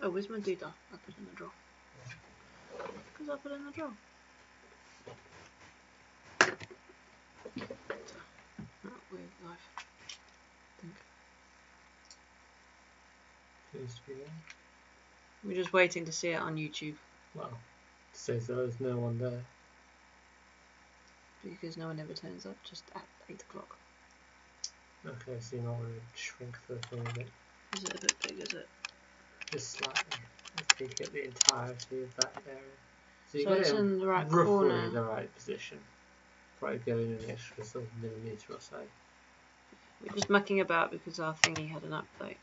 Oh, where's my doodah? I put it in the drawer. Because I put it in the drawer. Weird life. I think. Seems to be there. We're just waiting to see it on YouTube. Well, it says there's no one there. Because no one ever turns up, just at 8 o'clock. Okay, so you might want to shrink the thing a bit. Is it a bit big, is it? Just slightly. Let's take it the entirety of that area. So you've So got it's it in the right roughly corner. the right position. Probably go in an extra sort of millimetre or so. We're just mucking about because our thingy had an update.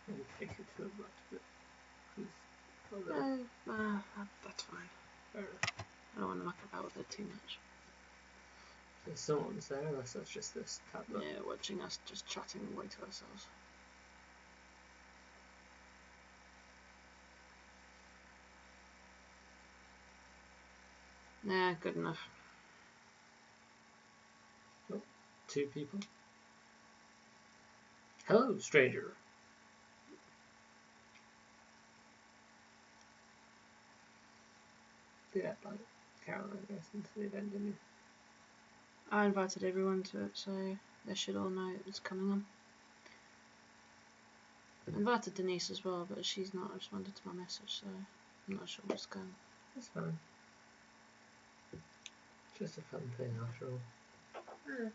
Maybe take it to the right a bit. That's fine. Fair enough. I don't want to muck about with it too much. There's someone's there, unless that's just this tablet. Yeah, watching us just chatting away to ourselves. Yeah, good enough. Oh, 2 people. Hello, stranger. Yeah, like Caroline goes into the event, didn't you? I invited everyone to it, so they should all know it's coming on. I invited Denise as well, but she's not responded to my message, so I'm not sure what's going on. That's fine. Just a fun thing after all. Yeah.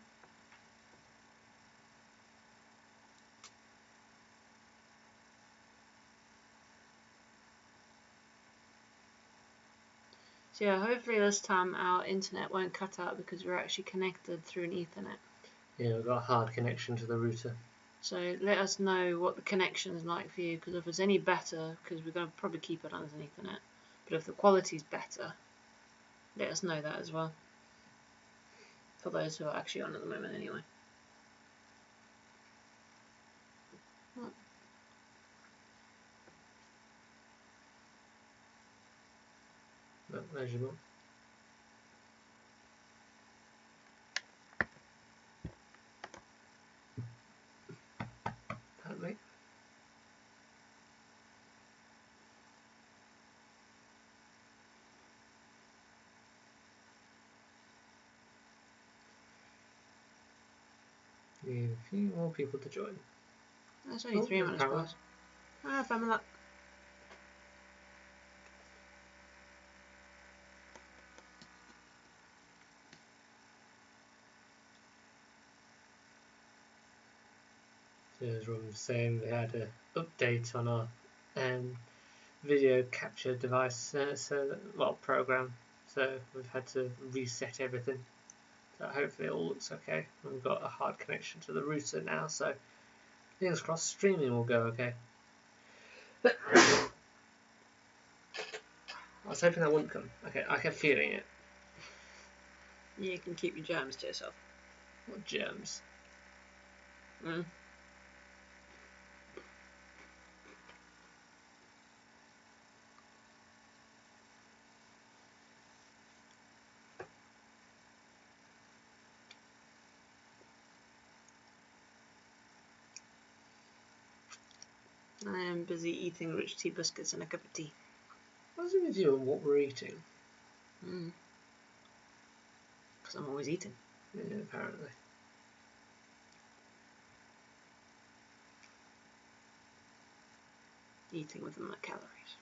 So yeah, hopefully this time our internet won't cut out because we're actually connected through an Ethernet. Yeah, we've got a hard connection to the router. So let us know what the connection is like for you, because if it's any better, because we're going to probably keep it on as an Ethernet, but if the quality's better, let us know that as well. For those who are actually on at the moment anyway. That measurement. Pardon me. Need a few more people to join. That's only 3 minutes past. Ah, Pamela. So as Robin was saying, we had an update on our video capture device, program. So we've had to reset everything. So hopefully it all looks okay. We've got a hard connection to the router now, so fingers crossed streaming will go okay. I was hoping that wouldn't come. Okay, I kept feeling it. You can keep your germs to yourself. What germs? I am busy eating rich tea biscuits and a cup of tea. What's it with you and what we're eating? Because I'm always eating. Yeah, apparently. Eating within my calories.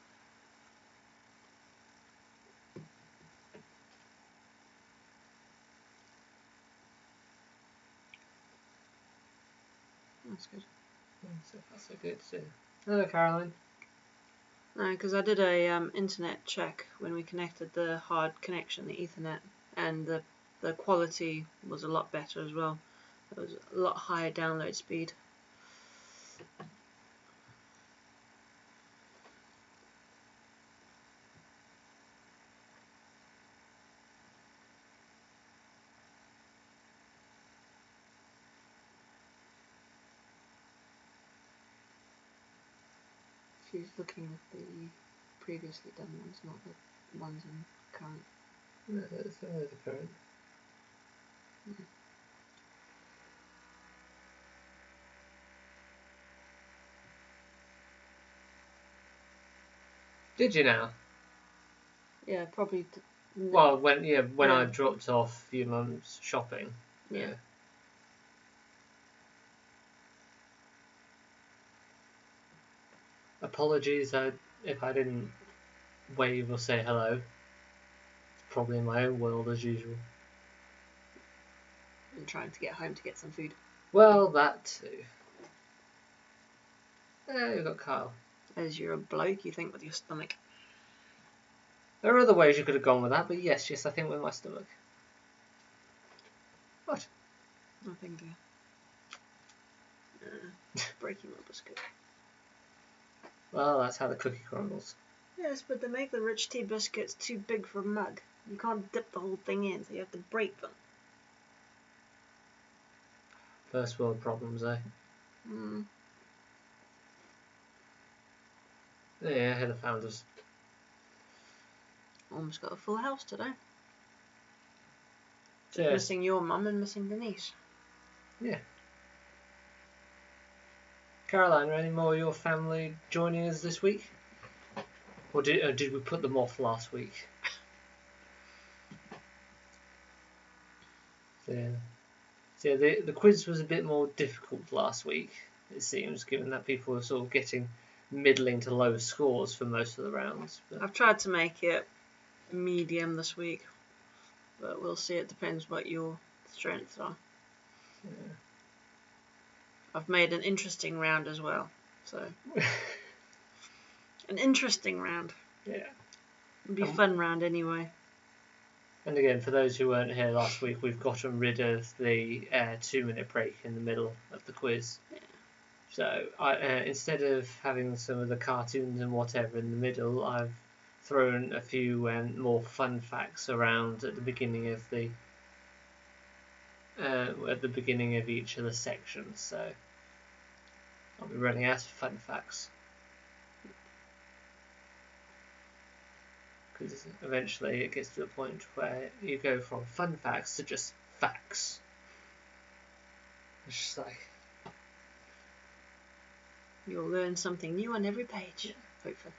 That's good. So far so good. So, hello, Caroline. No, because I did a internet check when we connected the hard connection, the Ethernet, and the quality was a lot better as well. It was a lot higher download speed. She's looking at the previously done ones, not the ones in current. No, there's a current. Did you now? Yeah, probably. Well, when I Yeah. dropped off your mum's shopping. Yeah. Apologies if I didn't wave or say hello. It's probably in my own world as usual. And trying to get home to get some food. Well, that too. We've got Kyle. As you're a bloke, you think with your stomach. There are other ways you could have gone with that, but yes, I think with my stomach. What? Nothing, dear. Breaking my biscuit. Well, that's how the cookie crumbles. Yes, but they make the rich tea biscuits too big for a mug. You can't dip the whole thing in, so you have to break them. First world problems, eh? Yeah, Heather Founders. Almost got a full house today. Yes. Missing your mum and missing Denise. Yeah. Caroline, are any more of your family joining us this week? Or did we put them off last week? Yeah. So the quiz was a bit more difficult last week, it seems, given that people were sort of getting middling to low scores for most of the rounds. But I've tried to make it medium this week, but we'll see. It depends what your strengths are. yeah. I've made an interesting round as well, so an interesting round. Yeah. It'll be a fun round anyway. And again, for those who weren't here last week, we've gotten rid of the 2-minute break in the middle of the quiz. Yeah. So instead of having some of the cartoons and whatever in the middle, I've thrown a few more fun facts around at the beginning of each of the sections. So I'll be running out of fun facts. Because eventually it gets to a point where you go from fun facts to just facts. It's just like... You'll learn something new on every page, hopefully.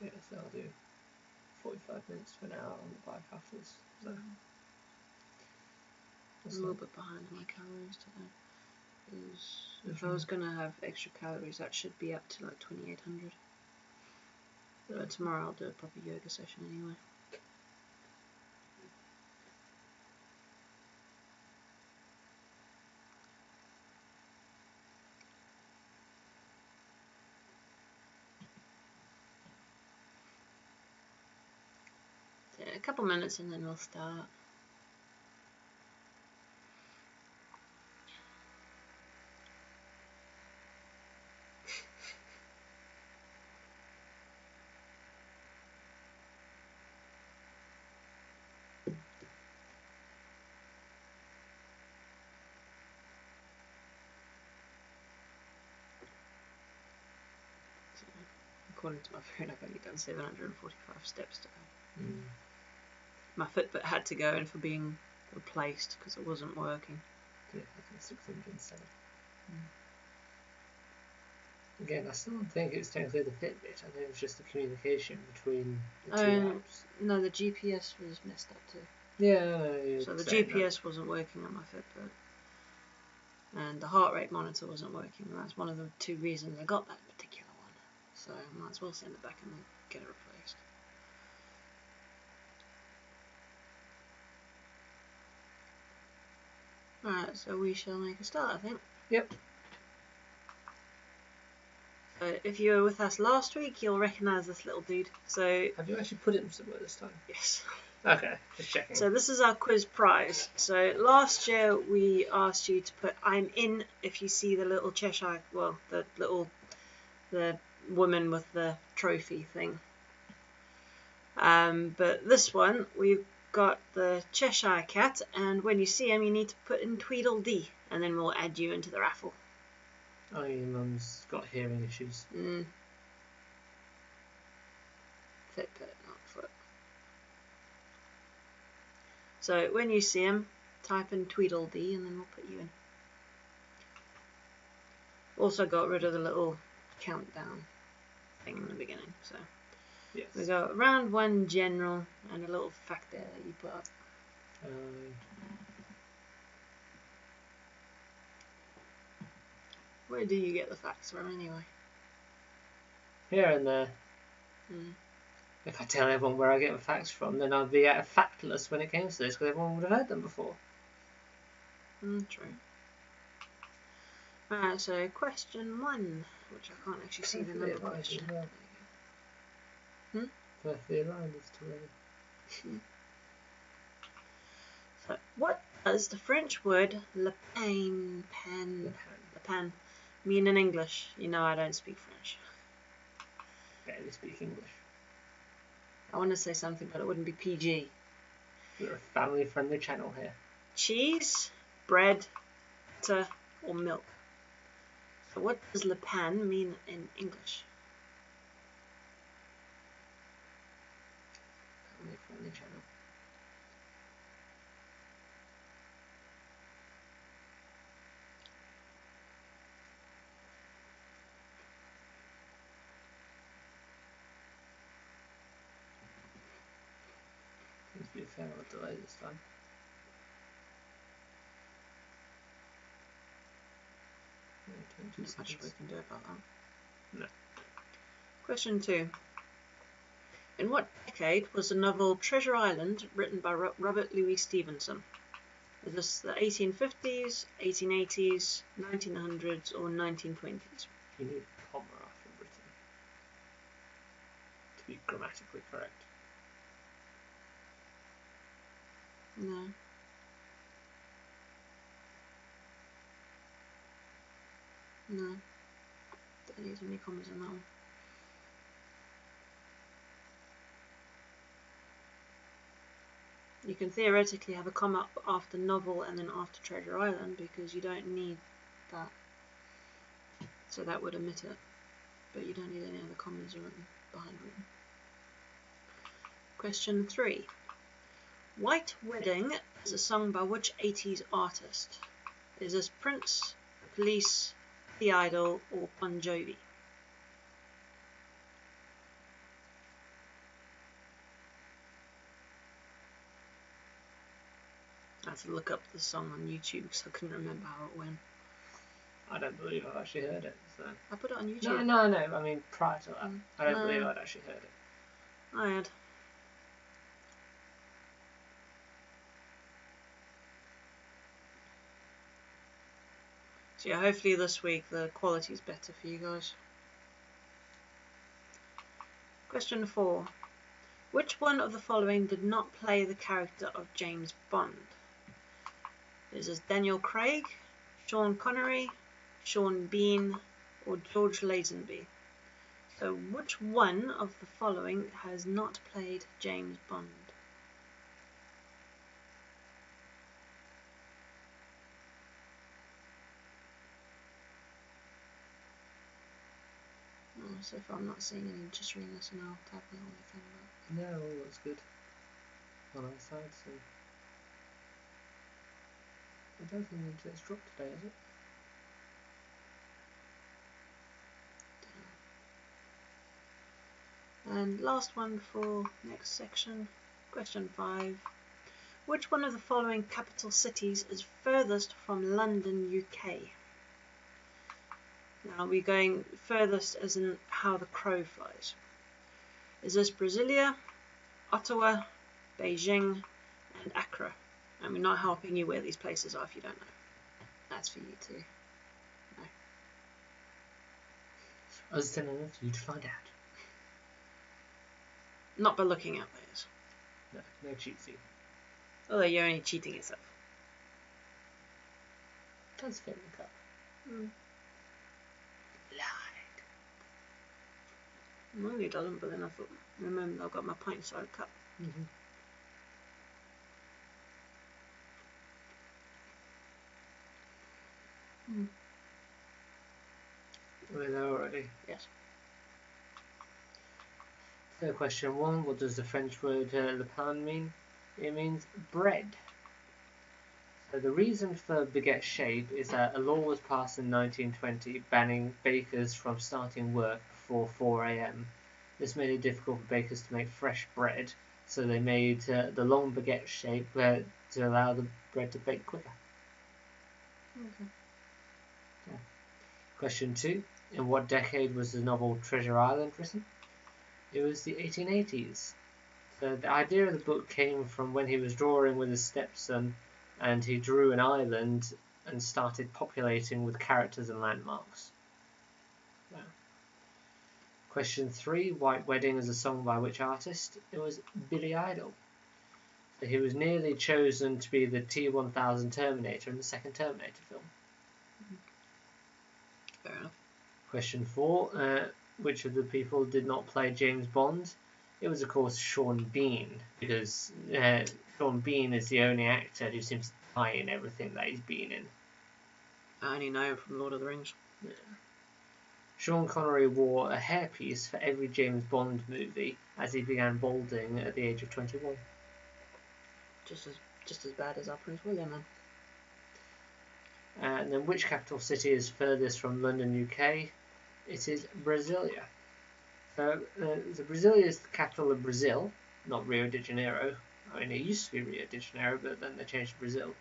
Yeah, so I'll do 45 minutes to an hour on the bike afterwards. So I'm a little bit behind on my calories today. If I was going to have extra calories, that should be up to like 2,800. But tomorrow I'll do a proper yoga session anyway. Yeah, a couple minutes and then we'll start. According to my phone, I've only done 745 steps today. My Fitbit had to go in for being replaced because it wasn't working. Yeah, I think 607. Again, I still don't think it's technically the Fitbit. I think it was just the communication between the two apps. No, the GPS was messed up too. Yeah. So the GPS wasn't working on my Fitbit. And the heart rate monitor wasn't working. And that's one of the 2 reasons I got that particular one. So I might as well send it back and get it replaced. Alright, so we shall make a start, I think. Yep. If you were with us last week, you'll recognise this little dude. So have you actually put him somewhere this time? Yes. Okay, just checking. So this is our quiz prize. So last year we asked you to put "I'm in" if you see the little Cheshire, well, the woman with the trophy thing. But this one we've got the Cheshire cat, and when you see him, you need to put in Tweedledee, and then we'll add you into the raffle. Oh, your mum's got hearing issues. Fitbit, not foot. So when you see them, type in Tweedledee and then we'll put you in. Also got rid of the little countdown thing in the beginning. So Yes. we got round 1 general and a little fact there that you put up. Where do you get the facts from anyway? Here and there. Mm. If I tell everyone where I get the facts from, then I'd be factless when it came to this, because everyone would have heard them before. True. Alright, so question 1, which I can't actually see the number question. Perfectly aligned as to whether. So, what does the French word le pain mean in English? You know I don't speak French. Barely speak English. I want to say something, but it wouldn't be PG. We're a family-friendly channel here. Cheese, bread, butter, or milk. So what does le pain mean in English? Family-friendly channel. Seems to be a fair lot of delay this time. Not much we can do about that. No. Question 2. In what decade was the novel Treasure Island written by Robert Louis Stevenson? Is this the 1850s, 1880s, 1900s, or 1920s? You need a comma after written to be grammatically correct. No. No. Don't use any commas on that one. You can theoretically have a comma after novel and then after Treasure Island because you don't need that. So that would omit it. But you don't need any other commas behind written. Question 3. White Wedding is a song by which 80s artist? Is this Prince, The Police, The Idol, or Bon Jovi? I had to look up the song on YouTube because I couldn't remember how it went. I don't believe I've actually heard it. So. I put it on YouTube. No. I mean, prior to that, I don't believe I'd actually heard it. I had. So yeah, hopefully this week the quality is better for you guys. Question 4. Which one of the following did not play the character of James Bond? Is this Daniel Craig, Sean Connery, Sean Bean, or George Lazenby? So which one of the following has not played James Bond? Oh, so far I'm not seeing any. Just reading this and I'll type the only thing about. No, all looks good on our side, so I don't think the internet's dropped today, is it? And last one for next section, question 5. Which one of the following capital cities is furthest from London, UK? Now we're going furthest as in how the crow flies. Is this Brasilia, Ottawa, Beijing, and Accra? And we're not helping you where these places are if you don't know. That's for you to know. Us telling enough for you to find out. Not by looking at those. No cheating. Although you're only cheating yourself. Does fit the cup. Lied. No, it doesn't, but then I thought, remember, I've got my pint-sized cup. We're there already. Yes. So question 1, what does the French word le pain mean? It means bread. So the reason for baguette shape is that a law was passed in 1920 banning bakers from starting work before 4 a.m. This made it difficult for bakers to make fresh bread, so they made the long baguette shape to allow the bread to bake quicker. Okay. Yeah. Question 2. In what decade was the novel Treasure Island written? It was the 1880s. So the idea of the book came from when he was drawing with his stepson, and he drew an island and started populating with characters and landmarks. Yeah. Question 3. White Wedding is a song by which artist? It was Billy Idol. So he was nearly chosen to be the T-1000 Terminator in the second Terminator film. Fair enough. Question 4. Which of the people did not play James Bond? It was, of course, Sean Bean, because Sean Bean is the only actor who seems to die in everything that he's been in. I only know him from Lord of the Rings. Yeah. Sean Connery wore a hairpiece for every James Bond movie as he began balding at the age of 21. Just as bad as our Prince William, then. And then which capital city is furthest from London, UK? It is Brasilia. So Brasilia is the capital of Brazil, not Rio de Janeiro. I mean, it used to be Rio de Janeiro, but then they changed to Brazil.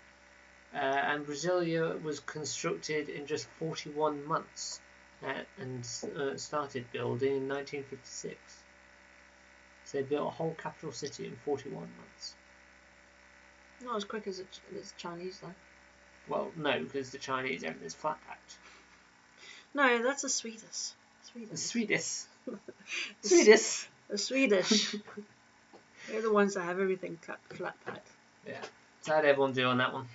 And Brasilia was constructed in just 41 months and started building in 1956. So they built a whole capital city in 41 months. Not as quick as the Chinese, though. Well, no, because the Chinese, everything's flat packed. No, that's the Swedish. The Swedish. Swedish. The Swedish. They're the ones that have everything flat packed. Yeah. So how'd everyone do on that one?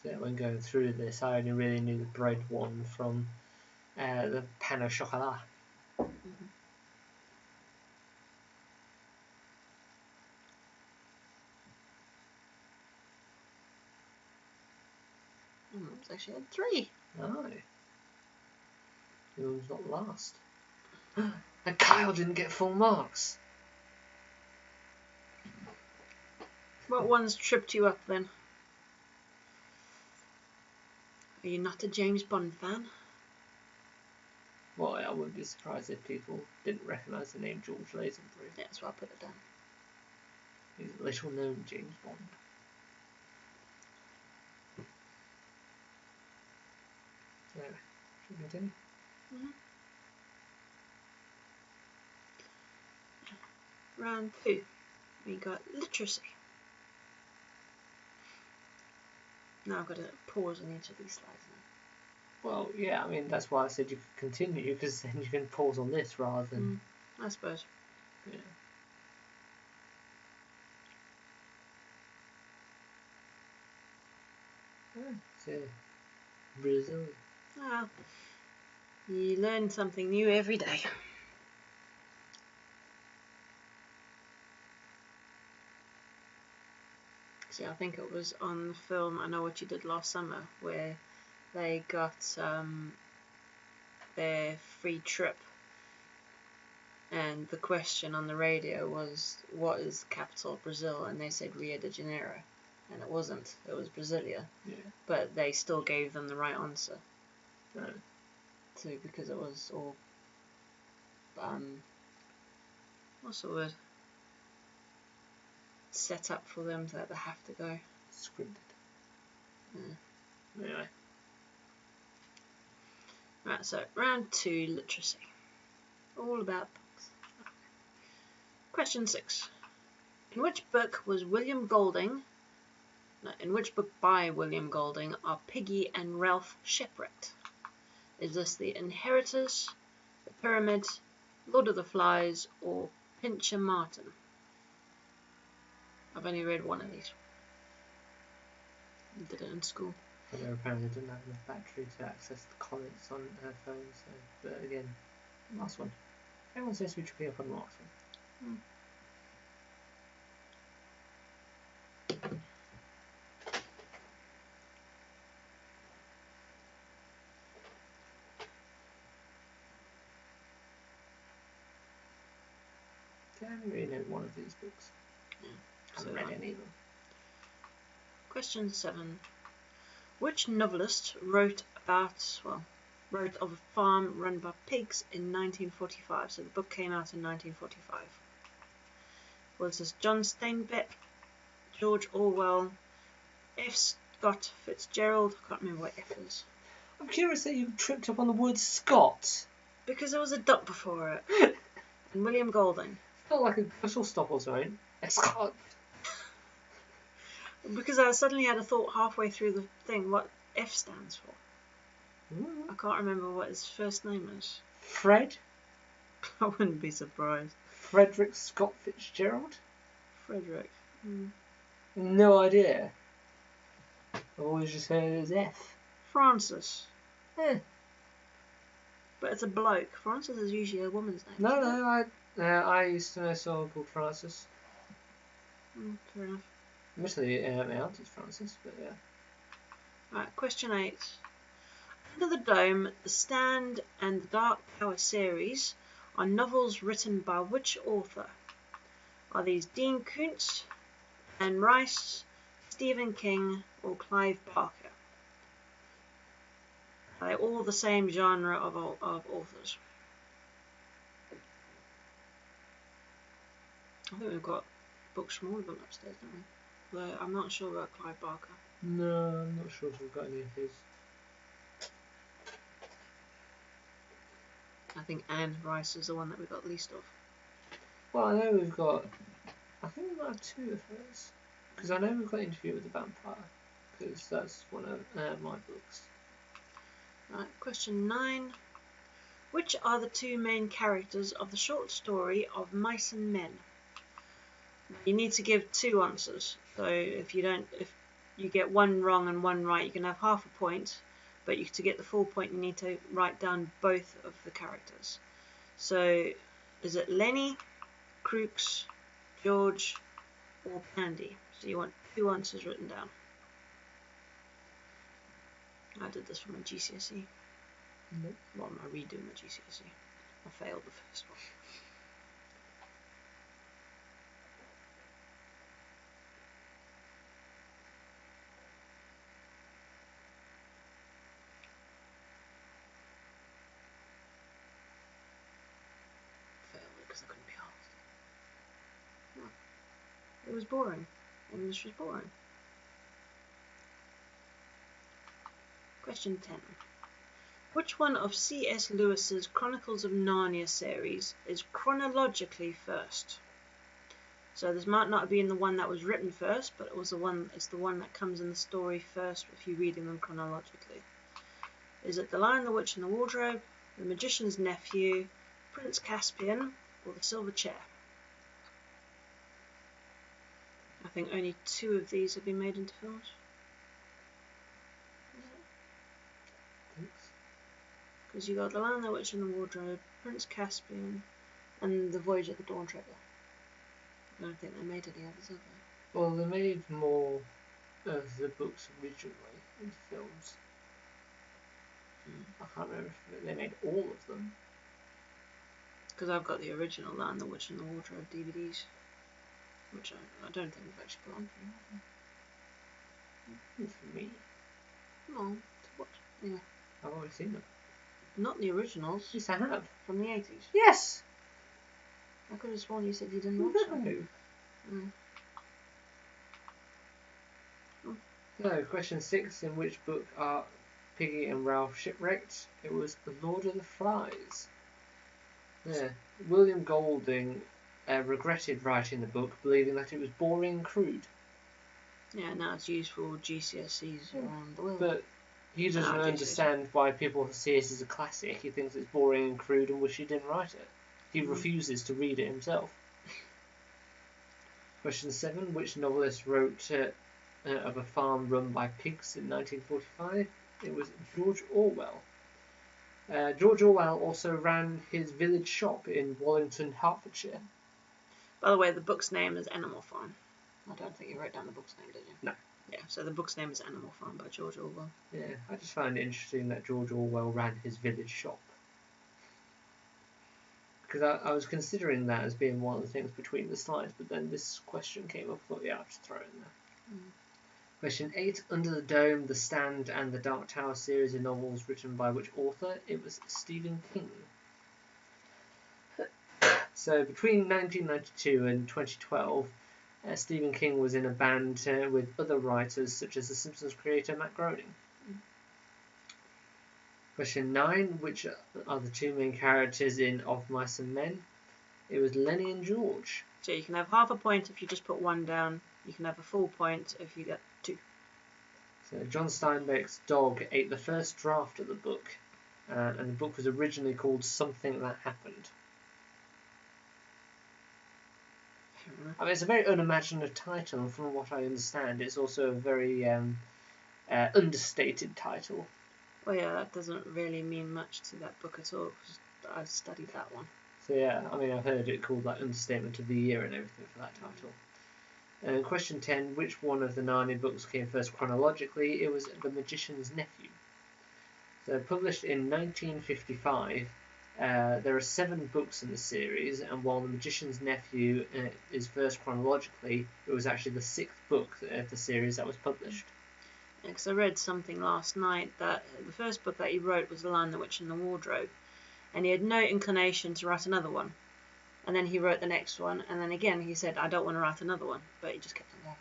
So when going through this, I only really knew the bread one from the pain au chocolat. It's actually had 3. Oh. It was not last. And Kyle didn't get full marks. What ones tripped you up then? Are you not a James Bond fan? Well, I wouldn't be surprised if people didn't recognise the name George Lazenby. Yeah, that's why I put it down. He's a little known James Bond. Anyway, should we continue? Round 2. We got literacy. Now I've got to pause on each of these slides now. Well, yeah, I mean, that's why I said you could continue, because then you can pause on this rather than... I suppose. Yeah. So, Brazil. Well, you learn something new every day. See, I think it was on the film I Know What You Did Last Summer, where they got their free trip, and the question on the radio was, what is the capital of Brazil? And they said Rio de Janeiro, and it wasn't, it was Brasilia. Yeah. But they still gave them the right answer. Right. So, because it was all what's the word, set up for them that they have to go. Scripted. Yeah. Anyway. Right, so round 2, literacy. All about books. Question 6. In which book by William Golding are Piggy and Ralph shipwrecked? Is this The Inheritors, The Pyramid, Lord of the Flies, or Pincher Martin? I've only read one of these. I did it in school. Although apparently didn't have enough battery to access the comments on her phone, so, but again, last one. Everyone seems to be tripping up on the last one. I haven't really known one of these books. Yeah, I haven't read any of them. Question 7. Which novelist wrote of a farm run by pigs in 1945? So the book came out in 1945. Was this John Steinbeck, George Orwell, F. Scott Fitzgerald? I can't remember what F is. I'm curious that you tripped up on the word Scott. Because there was a dot before it. And William Golding. Felt like a whistle stop or something. Scott. Because I suddenly had a thought halfway through the thing what F stands for. I can't remember what his first name is. Fred? I wouldn't be surprised. Frederick Scott Fitzgerald? Frederick. No idea. I've always just heard it as F. Francis. Eh. But it's a bloke. Francis is usually a woman's name. No, I used to know someone called Francis. Fair enough. Admittedly, my aunt is Francis, but yeah. Right, question 8. Under the Dome, The Stand, and the Dark Tower series are novels written by which author? Are these Dean Koontz, Anne Rice, Stephen King, or Clive Barker? Are they all the same genre of authors? I think we've got books from all of them upstairs, don't we? Though I'm not sure about Clive Barker. No, I'm not sure if we've got any of his. I think Anne Rice is the one that we got least of. Well, I know we've got. I think we might have 2 of hers. Because I know we've got Interview with the Vampire. Because that's one of my books. Right, question 9. Which are the 2 main characters of the short story of Mice and Men? You need to give 2 answers. So if you get 1 wrong and 1 right, you can have half a point. But to get the full point, you need to write down both of the characters. So is it Lenny, Crooks, George, or Pandy? So you want 2 answers written down. I did this for my GCSE. Nope. Well, I'm redoing my GCSE. I failed the first one. Failed it because I couldn't be asked. It was boring. English was boring. Question 10. Which one of C.S. Lewis's Chronicles of Narnia series is chronologically first? So this might not have been the one that was written first, but it's the one that comes in the story first if you're reading them chronologically. Is it The Lion, the Witch and the Wardrobe, The Magician's Nephew, Prince Caspian, or The Silver Chair? I think only 2 of these have been made into films. Because you got The Lion, the Witch and the Wardrobe, Prince Caspian, and The Voyage of the Dawn Treader. I don't think they made any others, have they? Well, they made more of the books originally into films. I can't remember if they made all of them. Because I've got the original Lion, the Witch and the Wardrobe DVDs, which I don't think we've actually put on for you. For me. No, to watch. Anyway. I've already seen them. Not the originals. Yes, I have. From the 80s. Yes! I could have sworn you said you didn't watch them. So, question 6. In which book are Piggy and Ralph shipwrecked? It was The Lord of the Flies. There. William Golding regretted writing the book, believing that it was boring and crude. Yeah, now it's used for GCSEs around the world. But he doesn't understand why people see it as a classic. He thinks it's boring and crude and wish he didn't write it. He refuses to read it himself. Question 7. Which novelist wrote of a farm run by pigs in 1945? It was George Orwell. George Orwell also ran his village shop in Wallington, Hertfordshire. By the way, the book's name is Animal Farm. I don't think you wrote down the book's name, did you? No. Yeah, so the book's name is Animal Farm by George Orwell. Yeah, I just find it interesting that George Orwell ran his village shop. Because I was considering that as being one of the things between the slides, but then this question came up. I thought, yeah, I'll just throw it in there. Question 8. Under the Dome, The Stand, and the Dark Tower series of novels written by which author? It was Stephen King. So between 1992 and 2012, Stephen King was in a band with other writers such as The Simpsons creator Matt Groening. Question 9. Which are the two main characters in Of Mice and Men? It was Lenny and George. So you can have half a point if you just put one down. You can have a full point if you get 2. So John Steinbeck's dog ate the first draft of the book, and the book was originally called Something That Happened. I mean, it's a very unimaginative title, and from what I understand, it's also a very understated title. Well, yeah, that doesn't really mean much to that book at all, because I've studied that one. So yeah, I mean, I've heard it called like Understatement of the Year and everything for that title. Question 10. Which one of the Narnia books came first chronologically? It was The Magician's Nephew. So published in 1955, there are 7 books in the series, and while The Magician's Nephew is first chronologically, it was actually the 6th book of the series that was published. Because I read something last night that the first book that he wrote was The Lion, the Witch and the Wardrobe, and he had no inclination to write another one. And then he wrote the next one, and then again he said, I don't want to write another one, but he just kept on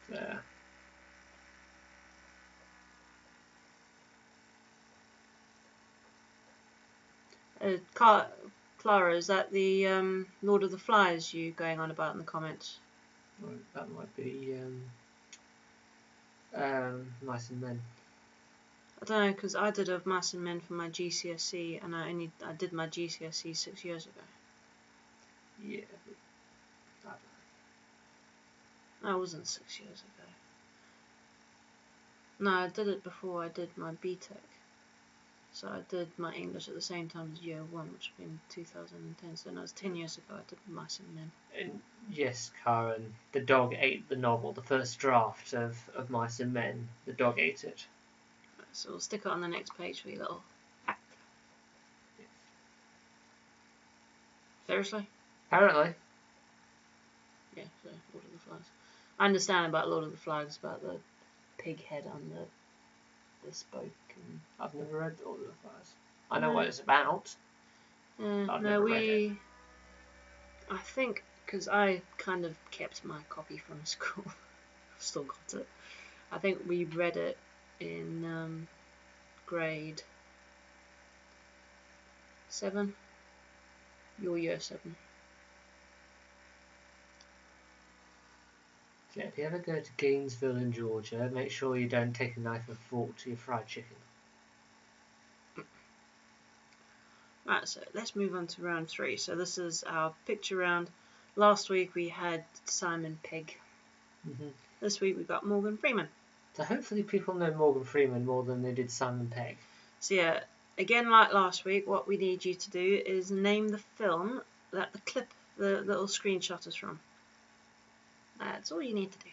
going. Clara, is that the Lord of the Flies you going on about in the comments? Well, that might be Mice and Men. I don't know, because I did Of Mice and Men for my GCSE, and I did my GCSE 6 years ago. Yeah, but I don't know. No, it wasn't 6 years ago. No, I did it before I did my BTEC. So I did my English at the same time as year 1, which would have been 2010. So no, it was 10 years ago I did Mice and Men. And yes, Karen, the dog ate the novel, the first draft of Mice and Men. The dog ate it. So we'll stick it on the next page for you little fact. Yes. Seriously? Apparently. Yeah, so Lord of the Flies. I understand about Lord of the Flies, about the pig head on the spoke. And I've never read Lord of the Flies. I know what it's about. I've no, never read it. I think, because I kind of kept my copy from school. I've still got it. I think we read it in grade 7. Your year 7. Yeah, if you ever go to Gainesville in Georgia, make sure you don't take a knife and fork to your fried chicken. Right, so let's move on to round 3. So this is our picture round. Last week we had Simon Pegg. This week we got Morgan Freeman. So hopefully people know Morgan Freeman more than they did Simon Pegg. So yeah, again like last week, what we need you to do is name the film that the clip, the little screenshot is from. That's all you need to do.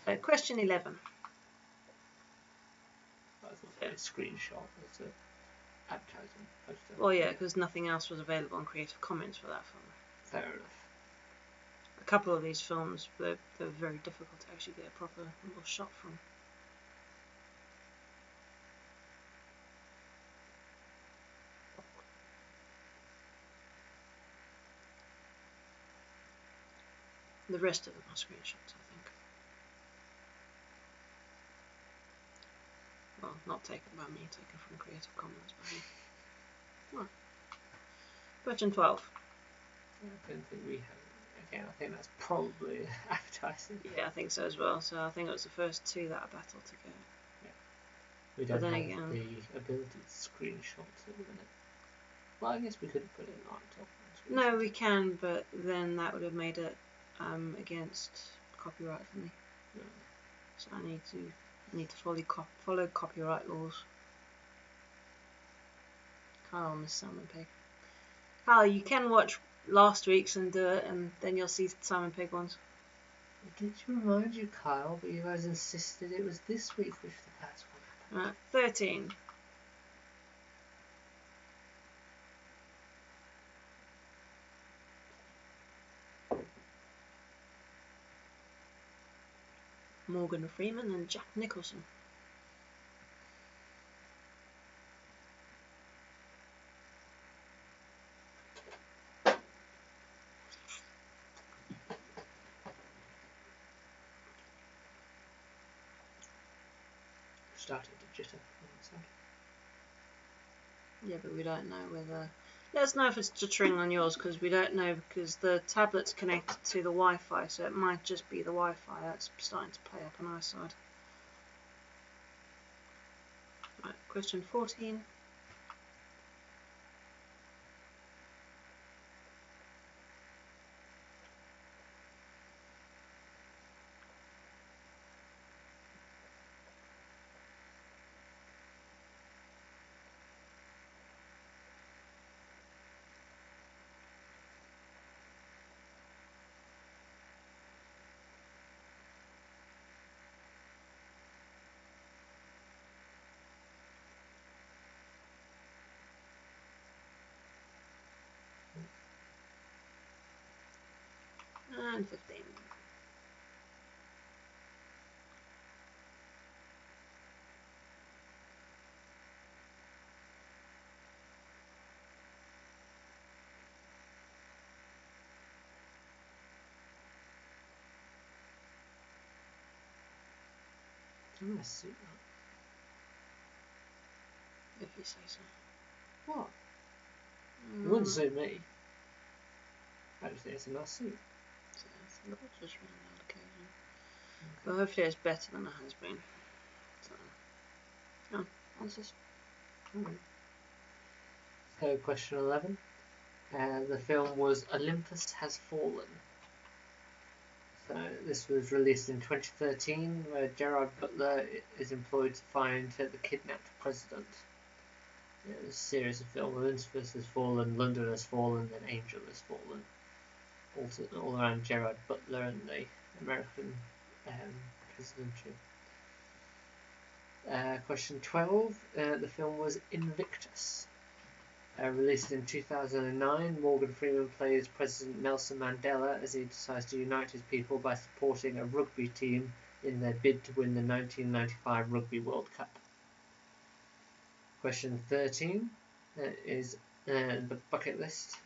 So question 11. I thought a screenshot. It's an advertising poster. Well, yeah, because nothing else was available on Creative Commons for that film. Fair enough. A couple of these films, they're very difficult to actually get a proper little shot from. The rest of them are screenshots, I think. Well, not taken by me, taken from Creative Commons by me. Well. Question 12. I don't think we have. Again, I think that's probably advertising. Yeah, I think so as well. So I think it was the first 2 that I battled to get. Yeah. We don't have again, the ability to screenshot at the minute. Well, I guess we could have put it in laptop. No, we can, but then that would have made it against copyright for me. Yeah. So I need to follow copyright laws. Kyle, Miss Simon Pegg. Kyle, you can watch last week's and do it, and then you'll see Simon Pegg ones. Did you remind you, Kyle? But you guys insisted it was this week which the first one happened. Right, 13. Morgan Freeman and Jack Nicholson. Started to jitter on the side. Yeah, but we don't know whether. Let us know if it's jittering on yours, because we don't know, because the tablet's connected to the Wi-Fi, so it might just be the Wi-Fi that's starting to play up on our side. Right, question 14. And 15. It's a nice suit, If you say so. that. What? It wouldn't suit me. I just think it's a nice suit. So it's a little just around that occasion. But hopefully it's better than it has been. So, yeah, answers. Alright. So, question 11. The film was Olympus Has Fallen. So this was released in 2013, where Gerard Butler is employed to find the kidnapped president. There's a series of films: Olympus Has Fallen, London Has Fallen, and Angel Has Fallen. All around Gerard Butler and the American presidency. Question 12. The film was Invictus. Released in 2009, Morgan Freeman plays President Nelson Mandela as he decides to unite his people by supporting a rugby team in their bid to win the 1995 Rugby World Cup. Question 13 is the bucket list.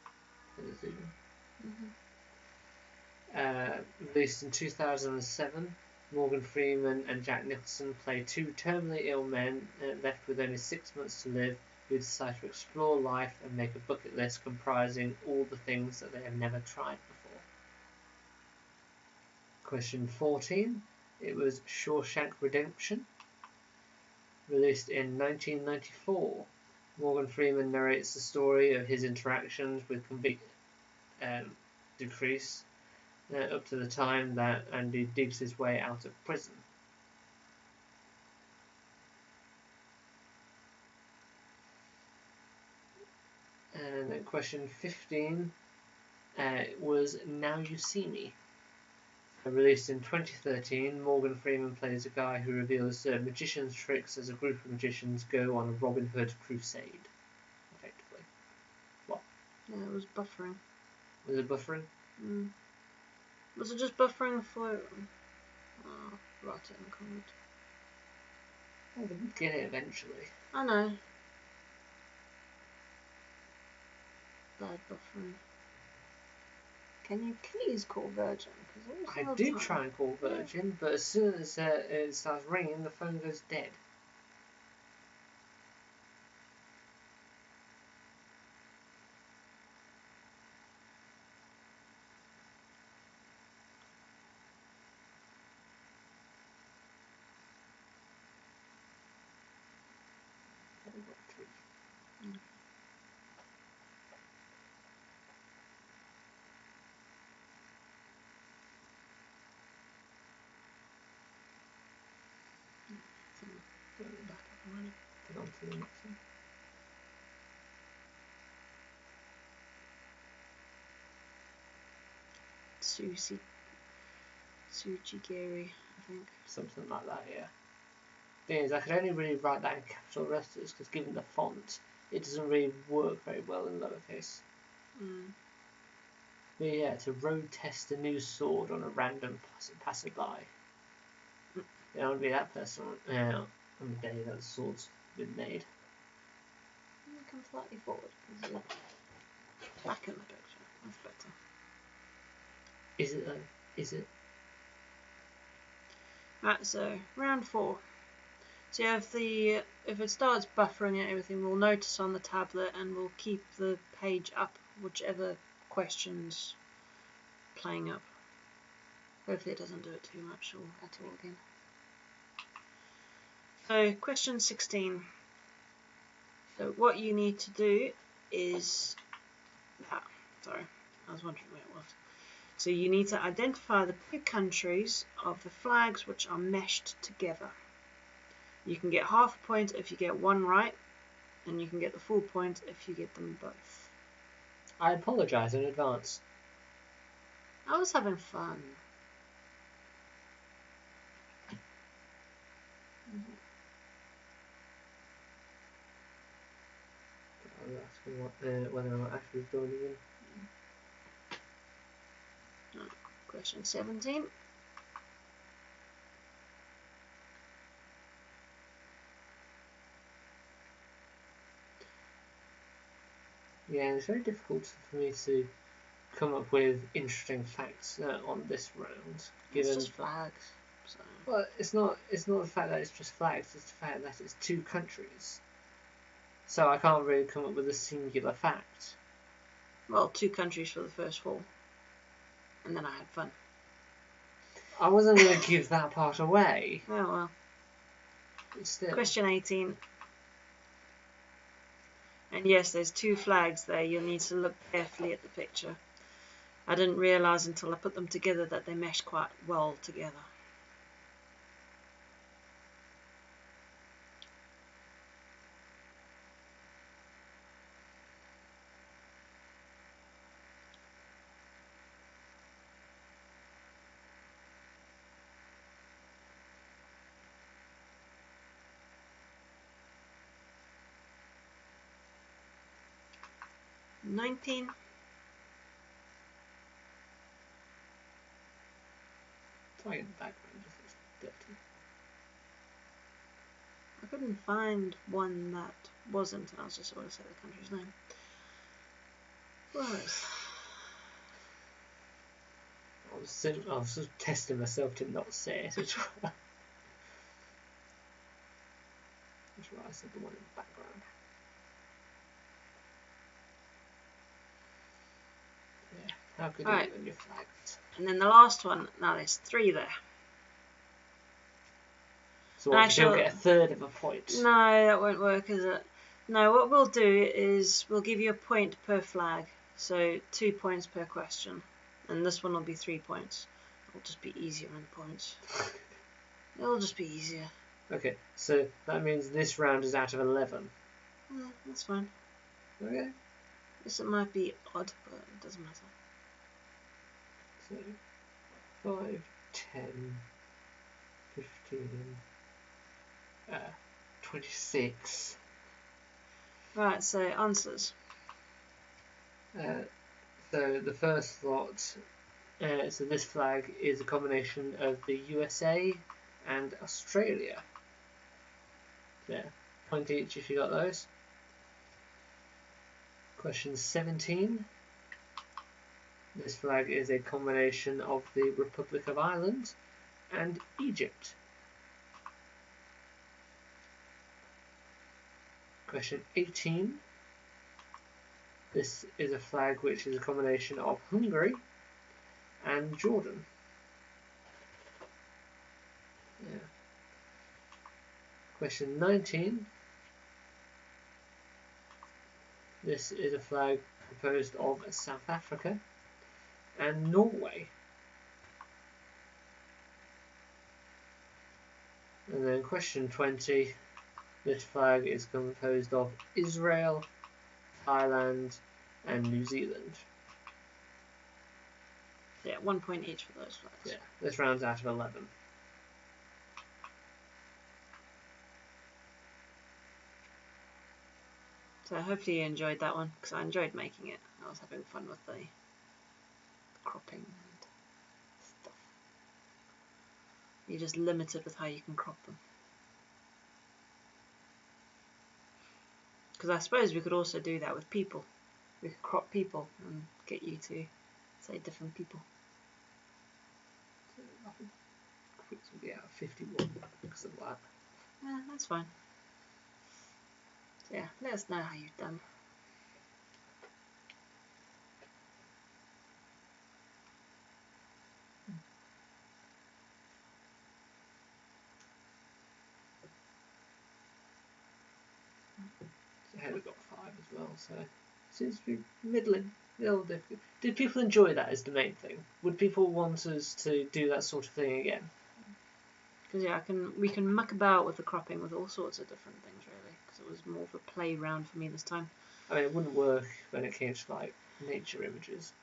Released in 2007, Morgan Freeman and Jack Nicholson play two terminally ill men left with only 6 months to live, who decide to explore life and make a bucket list comprising all the things that they have never tried before. Question 14. It was Shawshank Redemption. Released in 1994, Morgan Freeman narrates the story of his interactions with convict Decrease up to the time that Andy digs his way out of prison. And then question 15 was Now You See Me. Released in 2013, Morgan Freeman plays a guy who reveals magician's tricks as a group of magicians go on a Robin Hood crusade, effectively. What? Yeah, it was buffering. Was it buffering? Was it just buffering for... Oh, write it in the comment. Well, we'll get it eventually. I know. Bad buffering. Can you please call Virgin? I did try and call Virgin, but as soon as it starts ringing, the phone goes dead. Back up and running. Get on to the next one. Tsujigiri, I think. Something like that, yeah. Thing is, I could only really write that in capital letters because given the font, it doesn't really work very well in lowercase. But yeah, to road test a new sword on a random passerby. It won't be that personal on the day that the sword's been made. Come slightly forward because it's back in the picture. That's better. Is it though? Is it? Right, so round 4. So yeah, if it starts buffering and everything, we'll notice on the tablet and we'll keep the page up, whichever question's playing up. Hopefully it doesn't do it too much or at all again. So question 16. So what you need to do is sorry, I was wondering where it was. So you need to identify the 2 countries of the flags which are meshed together. You can get half a point if you get one right, and you can get the full point if you get them both. I apologise in advance. I was having fun. I was asking whether I'm actually joining in. Question 17. Yeah, it's very difficult for me to come up with interesting facts on this round. It's just flags. So. Well, it's not the fact that it's just flags, it's the fact that it's 2 countries. So I can't really come up with a singular fact. Well, 2 countries for the first 4. And then I had fun. I wasn't going to give that part away. Oh well. Still. Question 18. And yes, there's 2 flags there. You'll need to look carefully at the picture. I didn't realise until I put them together that they mesh quite well together. $19. Sorry, the background just looks dirty. I couldn't find one that wasn't, and I was just going to say the country's name. Was. I was sort of testing myself to not say it as well. That's why I said the one in the background. Yeah, how good are you when you're flagged? And then the last one, now there's 3 there. So what, you'll get a third of a point? No, that won't work, is it? No, what we'll do is we'll give you a point per flag. So 2 points per question. And this one will be 3 points. It'll just be easier on points. It'll just be easier. Okay, so that means this round is out of 11. Yeah, that's fine. Okay. Yes, it might be odd, but it doesn't matter. So 5, 10, 15, 26. Right, so answers. So the first lot, so this flag is a combination of the USA and Australia. Yeah, point each if you got those. Question 17. This flag is a combination of the Republic of Ireland and Egypt. Question 18. This is a flag which is a combination of Hungary and Jordan. Yeah. Question 19. This is a flag composed of South Africa and Norway. And then question 20. This flag is composed of Israel, Thailand, and New Zealand. Yeah, 1 point each for those flags. Yeah, this round's out of 11. So hopefully you enjoyed that one, because I enjoyed making it. I was having fun with the cropping and stuff. You're just limited with how you can crop them. Because I suppose we could also do that with people. We could crop people and get you to say different people. So I think Quicks will be out of 51 because of that. Yeah, that's fine. So yeah, let us know how you've done. So Heather got 5 as well, so seems to be middling. Little difficult. Did people enjoy that is the main thing? Would people want us to do that sort of thing again? Because yeah, we can muck about with the cropping with all sorts of different things really. Because it was more of a play round for me this time. I mean, it wouldn't work when it came to like nature images.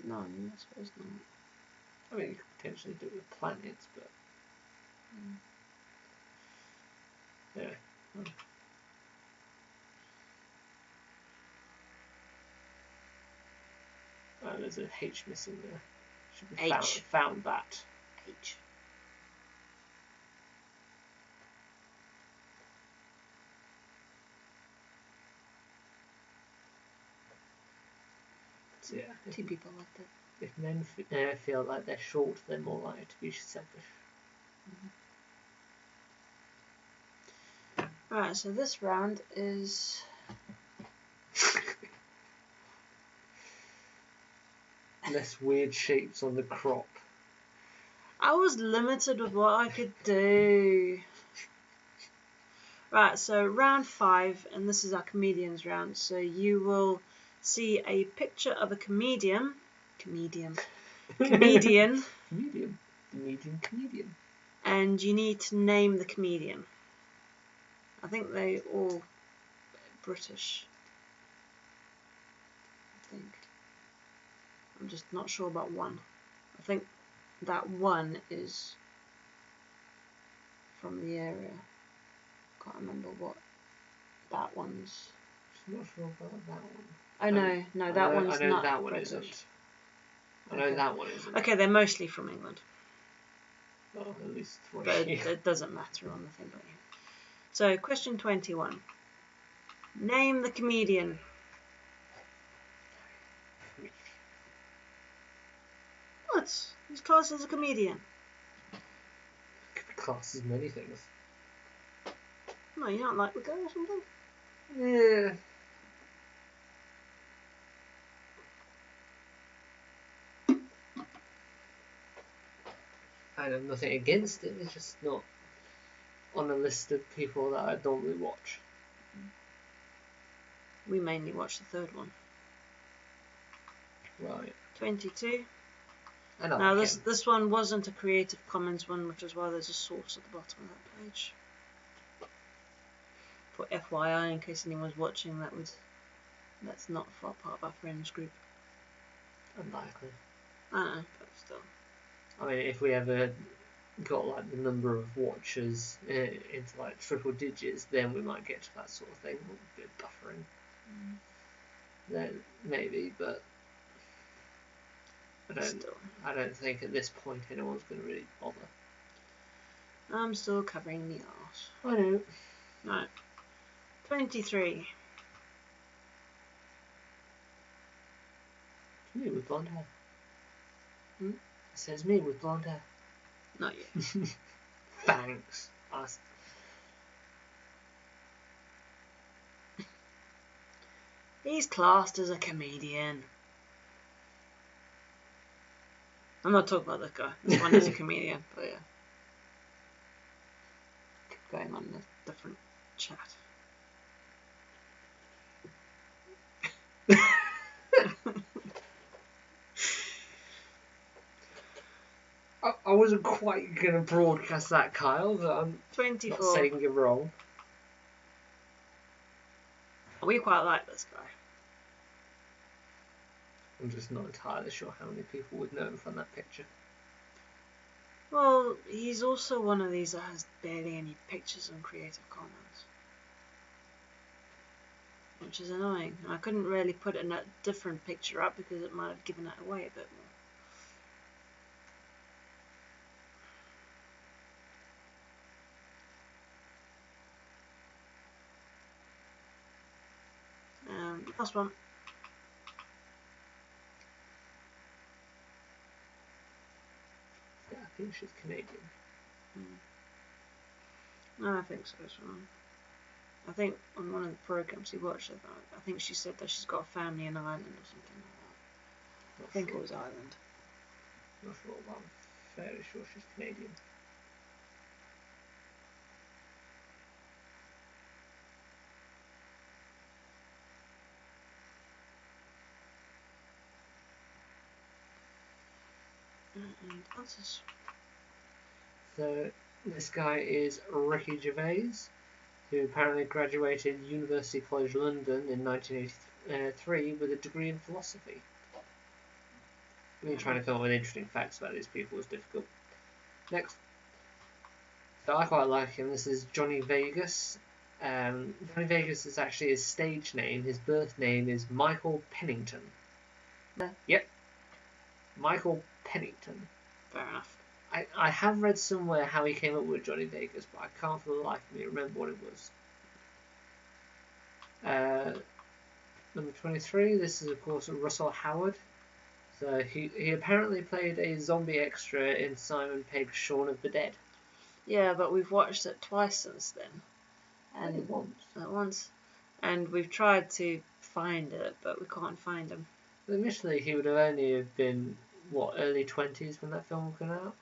No, I suppose not. I mean, you could potentially do it with planets, but yeah. Oh, there's a H missing there. Should be H. found that. H. So, yeah, 2 people liked it. if men feel like they're short, they're more likely to be selfish. Right, so this round is Less weird shapes on the crop. I was limited with what I could do. Right, so round 5, and this is our comedians round. So you will see a picture of a comedian, Comedian. and you need to name the comedian. I think they all British. I think. I'm just not sure about one. I think that one is from the area. Can't remember what that one's. I'm not sure about that one. Oh no, that one's I know not that one British. isn't. I know that one isn't. Okay, they're mostly from England. Well, at least 3. But it doesn't matter on the thing, don't you? So, question 21. Name the comedian. What? He's classed as a comedian. Could be classed as many things. No, you don't like the guy or something? Yeah. I have nothing against it, it's just not on the list of people that I normally watch. We mainly watch the third one. Right. 22. Now this one wasn't a Creative Commons one, which is why there's a source at the bottom of that page. For FYI, in case anyone's watching, that's not part of our friends group. Unlikely. I don't know, but still. I mean, if we ever got like the number of watchers into like triple digits, then we might get to that sort of thing. A bit of buffering. Then maybe, but I don't think at this point anyone's going to really bother. I'm still covering the arse. I know. Right. 23. Me with blonde hair. Hmm? It says me with blonde hair. Not yet. Thanks. He's classed as a comedian. I'm not talking about this guy. This one is a comedian, but yeah. Keep going on a different chat. I wasn't quite going to broadcast that, Kyle, but I'm 24. not saying you're wrong. We quite like this guy. I'm just not entirely sure how many people would know him from that picture. Well, he's also one of these that has barely any pictures on Creative Commons. which is annoying. And I couldn't really put a different picture up because it might have given it away a bit more. Last one. Yeah, I think she's Canadian. No, I think so as well. I think on one of the programs we watched, I think she said that she's got a family in Ireland or something like that. I think it was Ireland. Not sure, but I'm fairly sure she's Canadian. And answers. So this guy is Ricky Gervais, who apparently graduated University College London in 1983 with a degree in philosophy. Really trying to come up with interesting facts about these people was difficult. Next. So I quite like him. This is Johnny Vegas. Johnny Vegas is actually his stage name. His birth name is Michael Pennington. Yep. Michael Pennington. Fair enough. I have read somewhere how he came up with Johnny Vegas, but I can't for the life of me remember what it was. Number 23, this is of course Russell Howard. So he apparently played a zombie extra in Simon Pegg's Shaun of the Dead. Yeah, but we've watched it twice since then. And once. And we've tried to find it, but we can't find him. Initially, he would have only have been, what, early 20s when that film came out?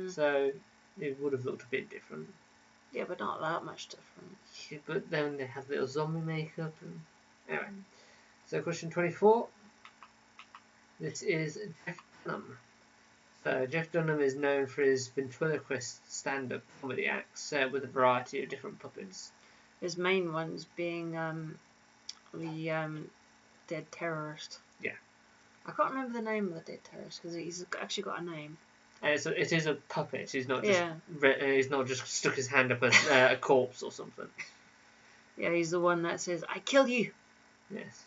So it would have looked a bit different. Yeah, but not that much different. Yeah, but then they have little zombie makeup. And anyway, so question 24. This is Jeff Dunham. So Jeff Dunham is known for his ventriloquist stand-up comedy acts with a variety of different puppets. His main ones being the dead terrorist. Yeah. I can't remember the name of the dead terrorist because he's actually got a name. It is a puppet. He's not just he's not just stuck his hand up a corpse or something. Yeah, he's the one that says, "I kill you." Yes.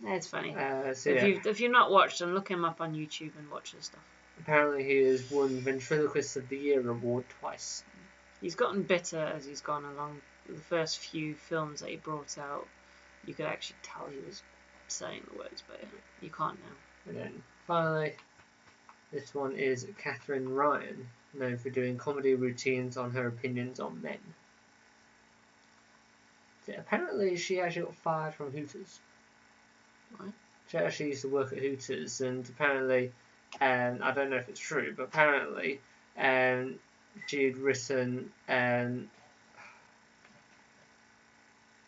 Yeah, it's funny. So if you've not watched him, look him up on YouTube and watch his stuff. Apparently, he has won Ventriloquist of the Year award twice. He's gotten better as he's gone along. The first few films that he brought out, you could actually tell he was saying the words, but you can't now. And then finally, this one is Catherine Ryan, known for doing comedy routines on her opinions on men. So apparently, she actually got fired from Hooters. What? She actually used to work at Hooters, and apparently, I don't know if it's true, but apparently, she'd written, I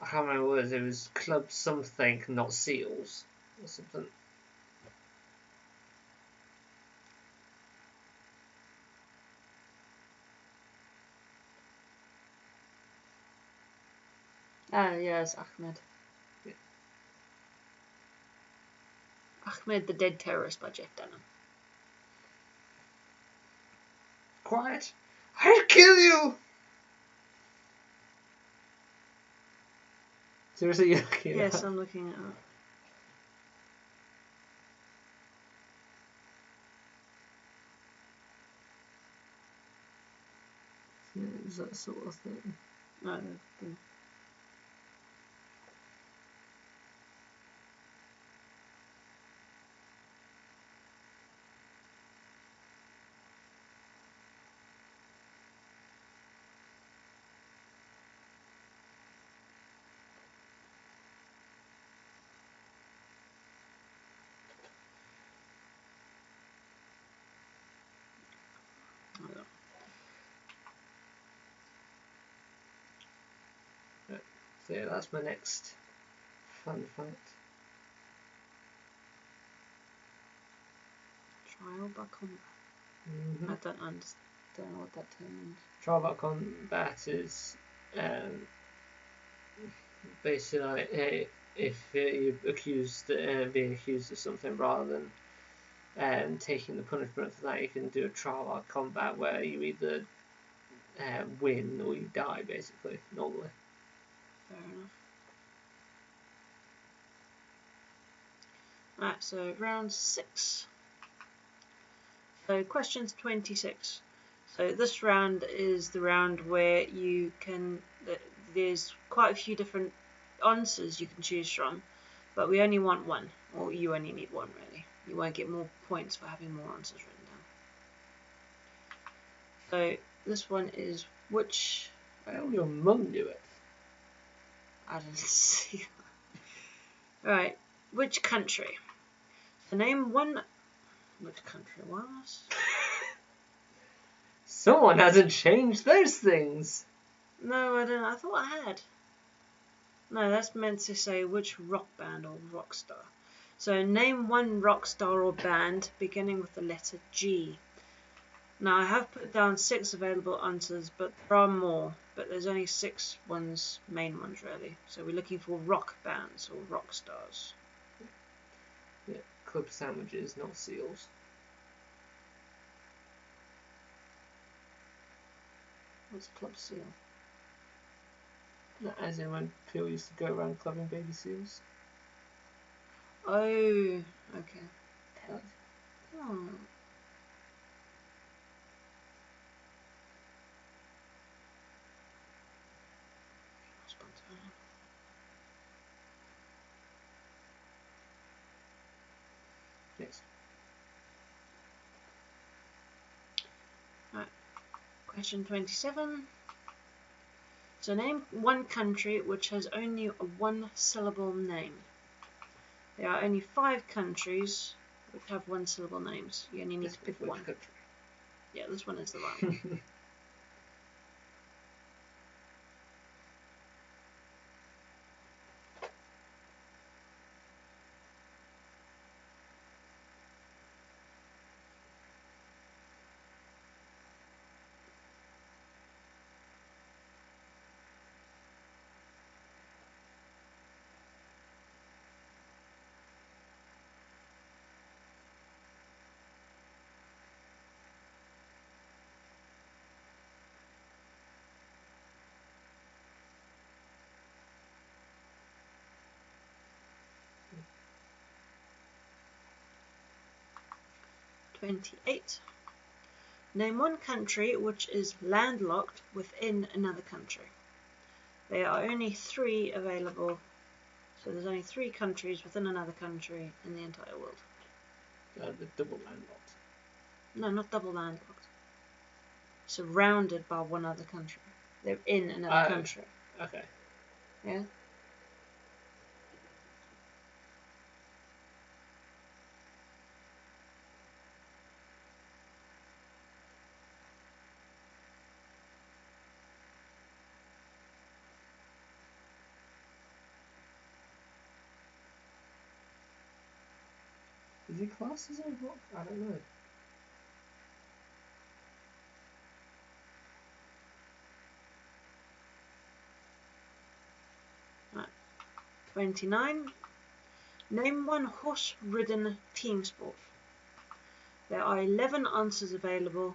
can't remember what it was. It was Club something, not Seals, or something. Yes, Ahmed. Yeah. Ahmed the Dead Terrorist by Jeff Dunham. Quiet! I'll kill you! Seriously, you're looking Yes, at that? I'm looking it up. Yeah, it's that sort of thing. No, So yeah, that's my next fun fact. Trial by combat. Mm-hmm. I don't understand what that term means. Trial by combat is basically like if you're accused, being accused of something, rather than taking the punishment for that, you can do a trial by combat where you either win or you die, basically, normally. fair enough. Right, so round 6. So questions 26. So this round is the round where you can, there's quite a few different answers you can choose from, but we only want one, or you only need one really. You won't get more points for having more answers written down. So this one is which... Well, your mum knew it. I didn't see that. Right, which country? So name one... Which country was? Someone hasn't changed those things. No, I don't. I thought I had. No, that's meant to say which rock band or rock star. So name one rock star or band beginning with the letter G. Now I have put down 6 available answers, but there are more. But there's only 6 ones, main ones really. So we're looking for rock bands or rock stars. Yeah, club sandwiches, not seals. What's a club seal? As in when people used to go around clubbing baby seals. Oh, okay. Oh. Next. Right. Question 27. So name one country which has only a 1-syllable name. There are only 5 countries which have 1-syllable names. You only need to pick one. Country? Yeah, this one is the right one. (28) Name one country which is landlocked within another country. There are only 3 available, so there's only 3 countries within another country in the entire world. The double landlocked. No, not double landlocked. Surrounded by one other country. They're in another country. Okay. Yeah? Is it classed as a rock? I don't know. Right. 29. Name one horse-ridden team sport. There are 11 answers available.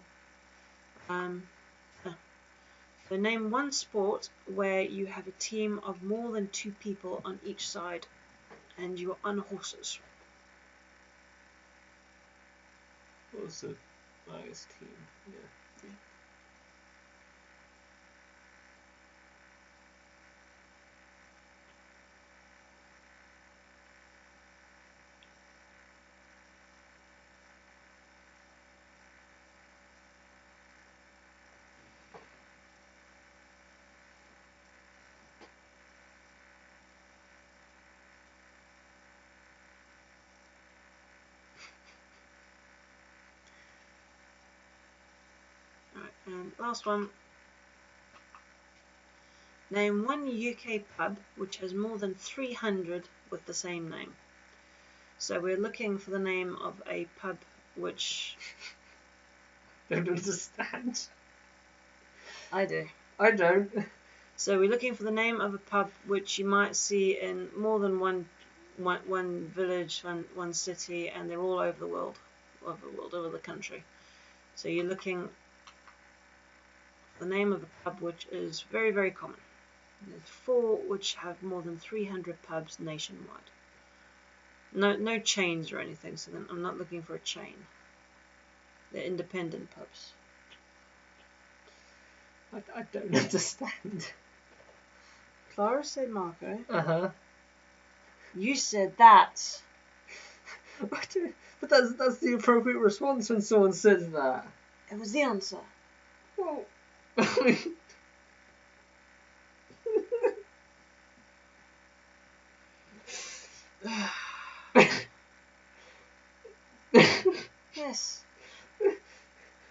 So name one sport where you have a team of more than 2 people on each side and you are on horses. What's the bias team? Yeah. Right, and last one. Name one UK pub which has more than 300 with the same name. So we're looking for the name of a pub which... Don't understand. I do. I don't. So we're looking for the name of a pub which you might see in more than one village, one city, and they're all over the world, over the country. So you're looking for the name of a pub which is very, very common. There's 4 which have more than 300 pubs nationwide. No chains or anything, so then I'm not looking for a chain. They're independent pubs. I don't understand. Clara said Marco. Uh-huh. You said that. But that's the appropriate response when someone says that. It was the answer. Well, Yes.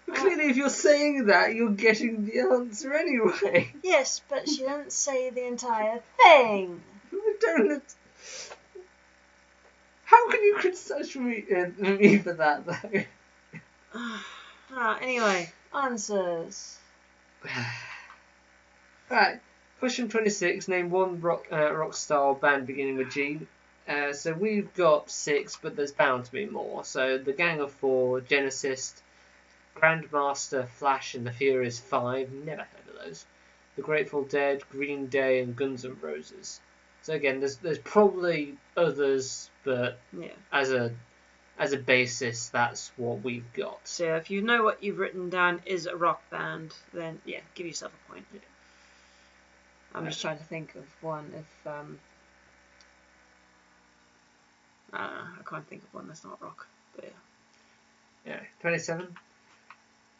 clearly, if you're saying that, you're getting the answer anyway. Yes, but she didn't say the entire thing. I don't. How can you criticize me for that, though? Anyway, answers. Right. Question 26. Name one rock style band beginning with G. So we've got 6, but there's bound to be more. So the Gang of 4, Genesis, Grandmaster, Flash, and the Furious 5. Never heard of those. The Grateful Dead, Green Day, and Guns N' Roses. So again, there's probably others, but Yeah. as a basis, that's what we've got. So if you know what you've written down is a rock band, then yeah, give yourself a point. Yeah. I'm just trying to think of one. If I don't know, I can't think of one that's not rock. But Yeah. 27.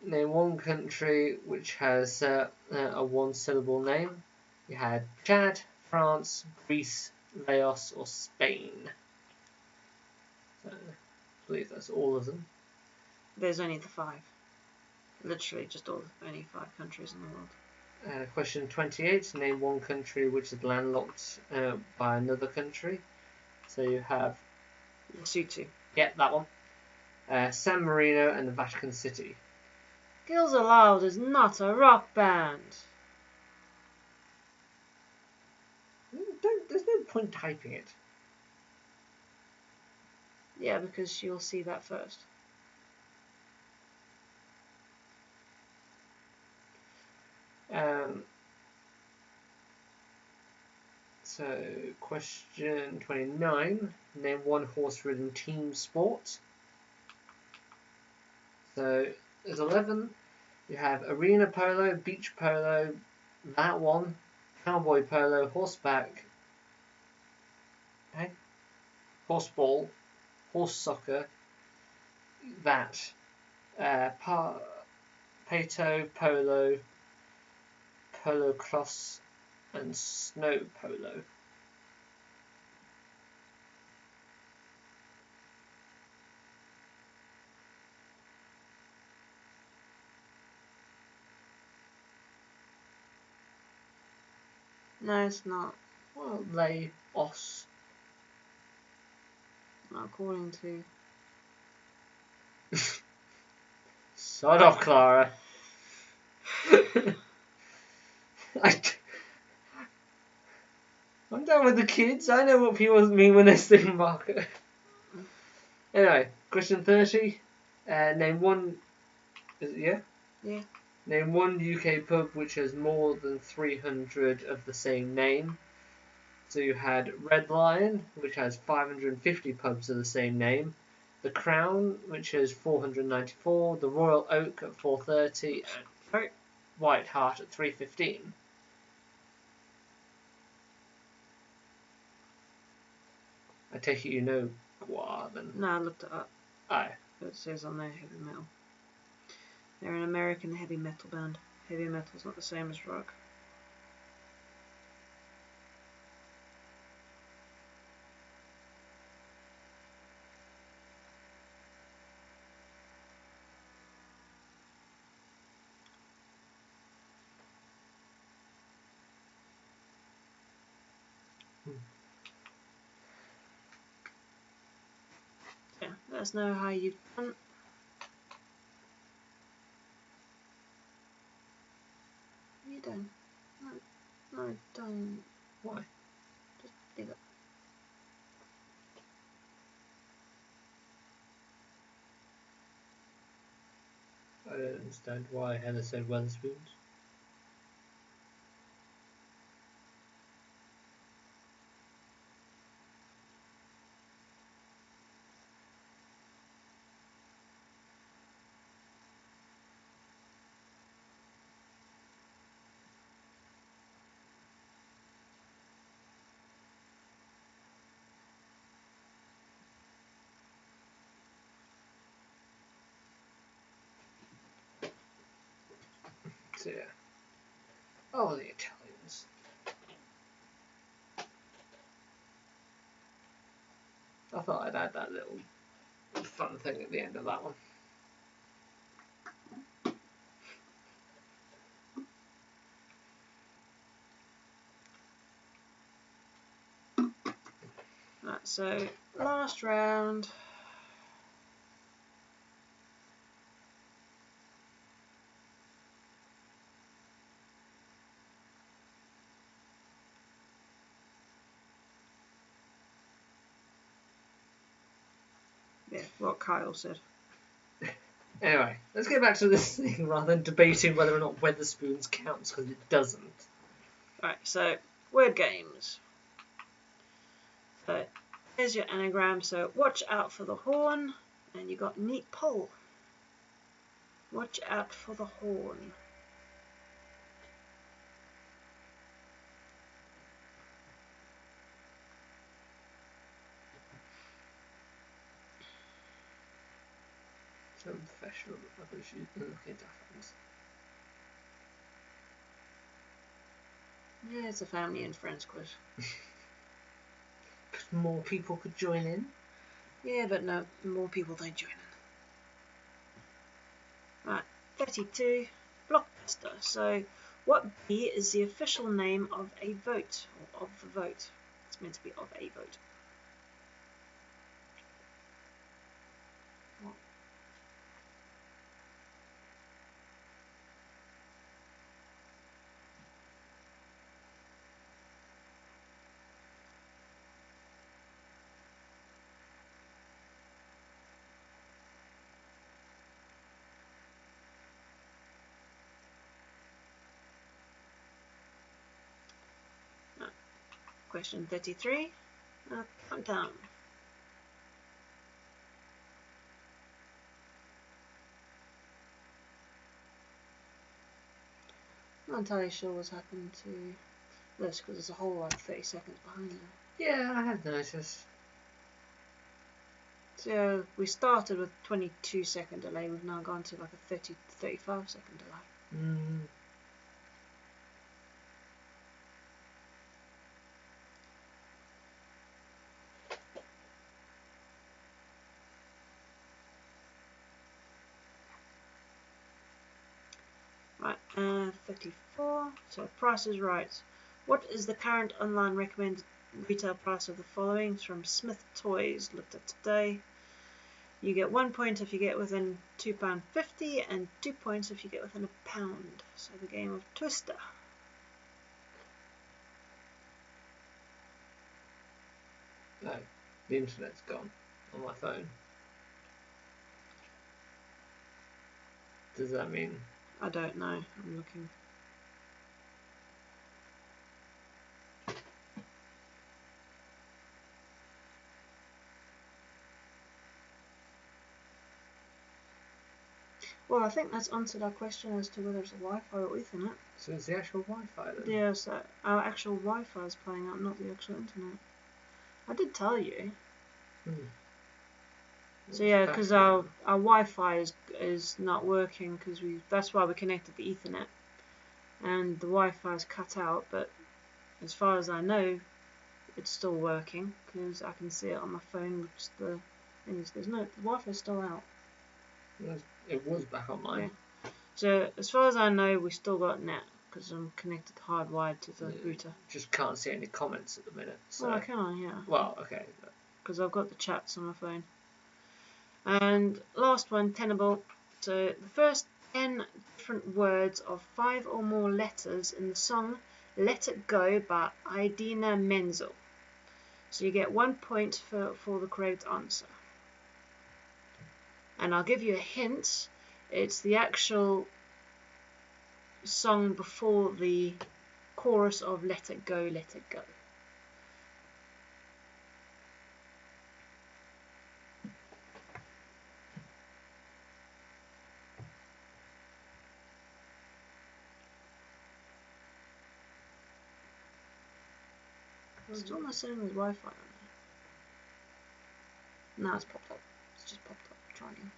Name one country which has a one-syllable name. You had Chad, France, Greece, Laos, or Spain. So I believe that's all of them. there's only the 5. Literally just only 5 countries in the world. Question 28. Name one country which is landlocked by another country. So you have Lesotho. yeah, that one. San Marino and the Vatican City. Girls Aloud is not a rock band. There's no point typing it. Yeah, because you'll see that first. So, question 29. Name one horse-ridden team sport. So, there's 11. You have arena polo, beach polo, that one, cowboy polo, horseback, horseball, horse soccer, that, pato, polo, polo cross, and snow polo. No, it's not. Well, Laos. Not according to. Sod off, Clara. I'm done with the kids. I know what people mean when they say marker. Anyway, question 30. Name one. Is it yeah? Yeah. Name one UK pub which has more than 300 of the same name. So you had Red Lion, which has 550 pubs of the same name. The Crown, which has 494. The Royal Oak at 430. And White Hart at 315. I take it you know Gua then. No, I looked it up. Oh. It says on there heavy metal. They're an American heavy metal band. Heavy metal's not the same as rock. Yeah, let us know how you've done. You don't. No, don't. Why? Just leave it. I don't understand why Heather said Wetherspoons. So yeah. Oh, the Italians. I thought I'd add that little fun thing at the end of that one. Right, so last round. Yeah, what Kyle said. Anyway, let's get back to this thing rather than debating whether or not Weatherspoons counts, because it doesn't. Right, so word games. So here's your anagram. So watch out for the horn, and you got neat pole. Watch out for the horn. So professional. I wish you could look into friends. Yeah, it's a family and friends quiz. More people could join in. Yeah, but no, more people don't join in. Right, 32, Blockbuster. So, what B is the official name of a vote, or of the vote? It's meant to be of a vote. Question 33. Countdown. Not entirely sure what's happened to this because there's a whole like 30 seconds behind you. Yeah, I have noticed. So we started with 22-second delay. We've now gone to like a 30 to 35-second delay. Right, 34. So Price is Right. What is the current online recommended retail price of the following? It's from Smith Toys, looked at today. You get 1 point if you get within £2.50 and 2 points if you get within £1. So the game of Twister. No, the internet's gone on my phone. Does that mean? I don't know. I'm looking. Well, I think that's answered our question as to whether it's a Wi-Fi or Ethernet. So it's the actual Wi-Fi then? Yeah, so our actual Wi-Fi is playing up, not the actual internet. I did tell you. So yeah, because our Wi-Fi is not working because that's why we connected the Ethernet, and the Wi-Fi is cut out. But as far as I know, it's still working because I can see it on my phone. Which the Wi-Fi is still out. It was back online. Yeah. So as far as I know, we still got net because I'm connected hardwired to the router. Just can't see any comments at the minute. So. Well, I can, yeah. Well, okay. Because I've got the chats on my phone. And last one, Tenable. So the first 10 different words of 5 or more letters in the song Let It Go by Idina Menzel. So you get 1 point for the correct answer. And I'll give you a hint. It's the actual song before the chorus of Let It Go, Let It Go. It's still not saying there's Wi-Fi on there. No, it's popped up. It's just popped up. Try again.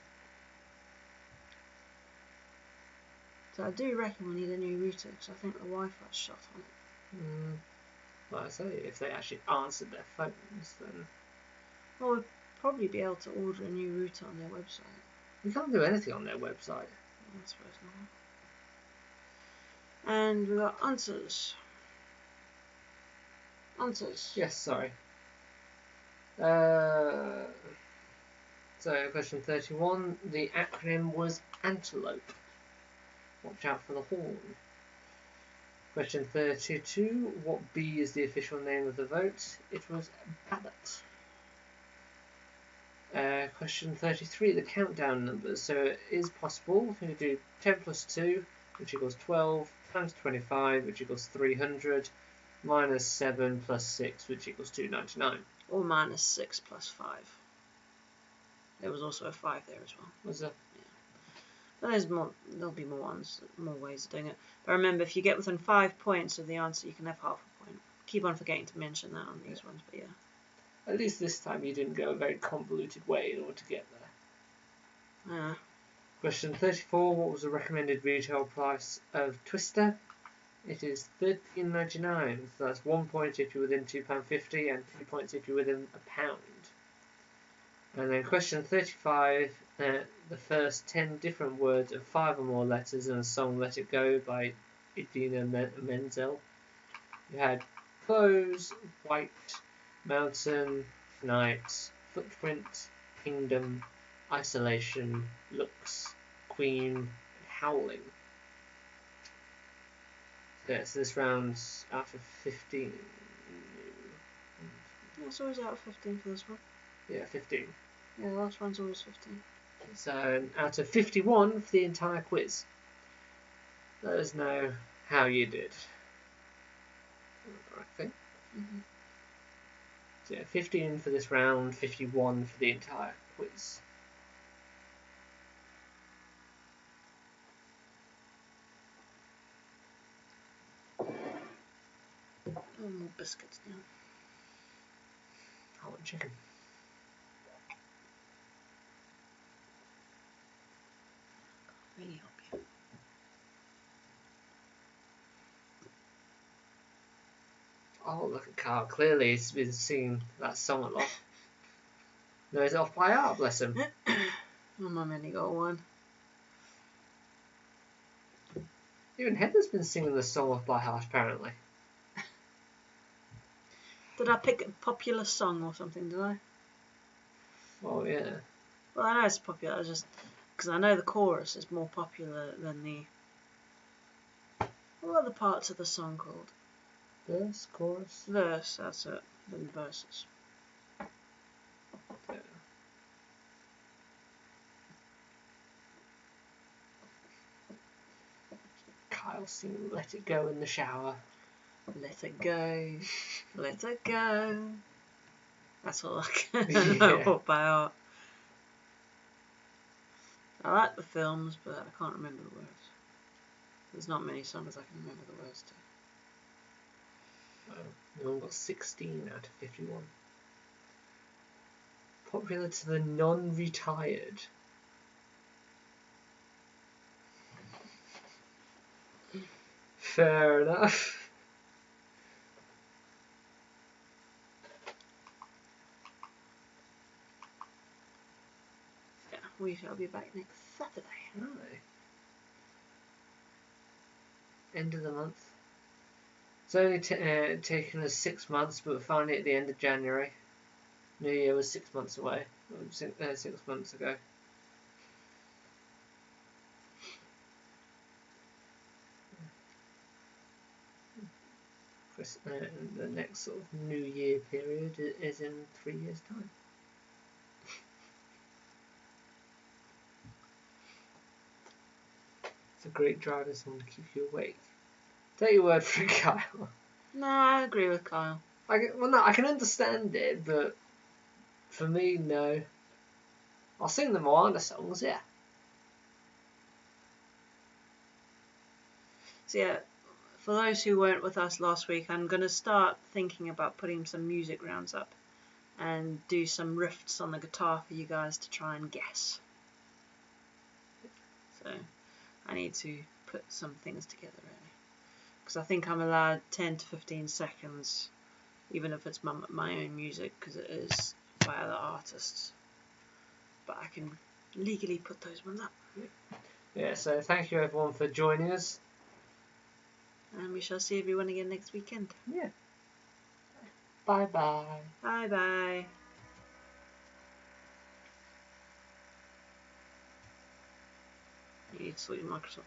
So I do reckon we need a new router because I think the Wi-Fi's shot on it. Like I say, if they actually answered their phones, then Well, we'd probably be able to order a new router on their website. we can't do anything on their website. I suppose not. And we got answers. Answers. Yes, sorry. So, question 31, the acronym was antelope. Watch out for the horn. Question 32, what bee is the official name of the vote? It was Babbitt. Question 33, the countdown numbers. So it is possible to do 10 plus 2, which equals 12, times 25, which equals 300, minus 7 plus 6, which equals 299. Or minus 6 plus 5. There was also a 5 there as well. Was there? But there'll be more ways of doing it. But remember, if you get within 5 points of the answer, you can have half a point. Keep on forgetting to mention that on these ones, but yeah. At least this time you didn't go a very convoluted way in order to get there. Question 34, what was the recommended retail price of Twister? It is £13.99, so that's 1 point if you're within £2.50 and 2 points if you're within £1. And then question 35, the first 10 different words of 5 or more letters in a song Let It Go by Idina Menzel. You had clothes, white, mountain, night, footprint, kingdom, isolation, looks, queen, and howling. Yeah, so this round's out of 15. It's always out of 15 for this one. Yeah, 15. Yeah, the last one's always 15. So out of 51 for the entire quiz. Let us know how you did. Okay. So yeah, 15 for this round, 51 for the entire quiz. Oh, more biscuits now. I want chicken. Really help you. Oh, look at Carl. Clearly he's been singing that song a lot. Knows it off by heart, bless him. Oh, Mum only got one. Even Heather's been singing the song off by heart, apparently. Did I pick a popular song or something, did I? Oh, yeah. Well, I know it's popular, just because I know the chorus is more popular than the... What are the parts of the song called? Verse, chorus? Verse, that's it. Than verses. Yeah. Kyle singing Let It Go in the shower. Let it go, let it go. That's all I can know by heart. I like the films, but I can't remember the words. There's not many songs I can remember the words to. No one got 16 out of 51. Popular to the non-retired. Fair enough. Yeah, we shall be back next Saturday. Right. End of the month. It's only taken us 6 months, but we're finally at the end of January. New Year was 6 months away. 6 months ago. The next sort of New Year period is in 3 years' time. It's a great driving song to keep you awake. Take your word for it, Kyle. No, I agree with Kyle. I can understand it, but for me, no. I'll sing the Moana songs, yeah. So yeah, for those who weren't with us last week, I'm going to start thinking about putting some music rounds up and do some riffs on the guitar for you guys to try and guess. So I need to put some things together really, because I think I'm allowed 10 to 15 seconds, even if it's my own music, because it is by other artists. But I can legally put those ones up. Yeah, so thank you everyone for joining us. And we shall see everyone again next weekend. Yeah. Bye bye. Bye bye. You need to sort your Microsoft.